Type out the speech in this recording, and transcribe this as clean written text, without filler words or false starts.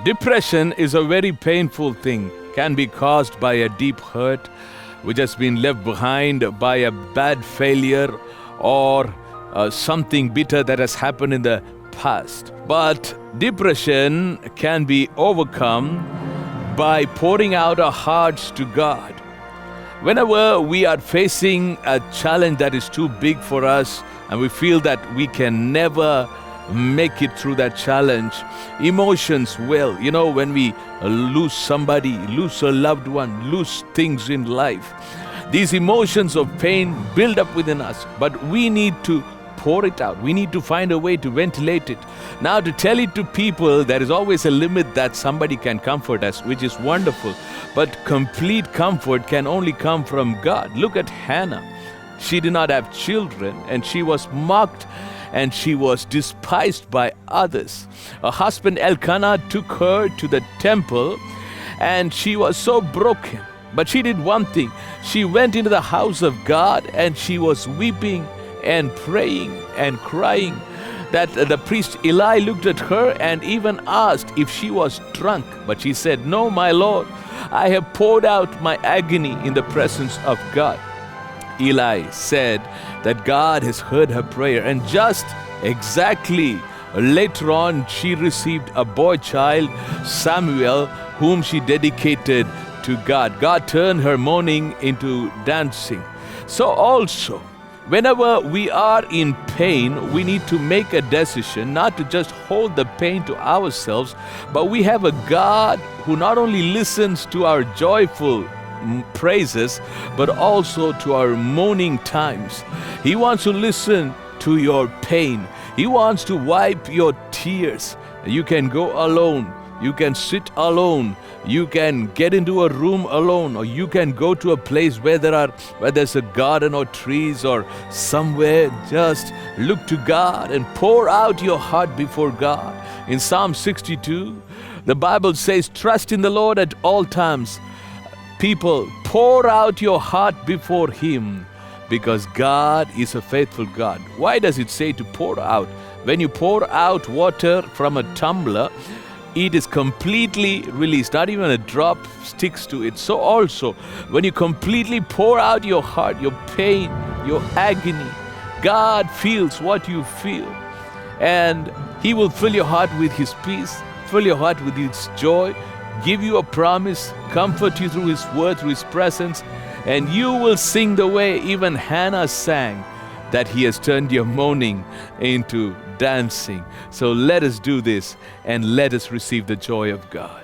Depression is a very painful thing, can be caused by a deep hurt which has been left behind by a bad failure or something bitter that has happened in the past. But depression can be overcome by pouring out our hearts to God. Whenever we are facing a challenge that is too big for us and we feel that we can never make it through that challenge, emotions will, when we lose somebody, lose a loved one, lose things in life, these emotions of pain build up within us, but we need to pour it out. We need to find a way to ventilate it. Now, to tell it to people, there is always a limit that somebody can comfort us, which is wonderful. But complete comfort can only come from God. Look at Hannah. She did not have children, and she was mocked and she was despised by others. Her husband Elkanah took her to the temple, and she was so broken. But she did one thing. She went into the house of God, and she was weeping and praying and crying, that the priest Eli looked at her and even asked if she was drunk. But she said, "No, my Lord, I have poured out my agony in the presence of God." Eli said that God has heard her prayer, and just exactly later on she received a boy child, Samuel, whom she dedicated to God. God turned her mourning into dancing. So also, whenever we are in pain, we need to make a decision not to just hold the pain to ourselves, but we have a God who not only listens to our joyful praises, but also to our mourning times. He wants to listen to your pain. He wants to wipe your tears. You can go alone. You can sit alone. You can get into a room alone, or you can go to a place where there's a garden or trees or somewhere. Just look to God and pour out your heart before God. In Psalm 62, the Bible says, "Trust in the Lord at all times." People, pour out your heart before Him, because God is a faithful God. Why does it say to pour out? When you pour out water from a tumbler, it is completely released. Not even a drop sticks to it. So also, when you completely pour out your heart, your pain, your agony, God feels what you feel. And He will fill your heart with His peace, fill your heart with His joy, give you a promise, comfort you through His word, through His presence, and you will sing the way even Hannah sang, that He has turned your mourning into dancing. So let us do this, and let us receive the joy of God.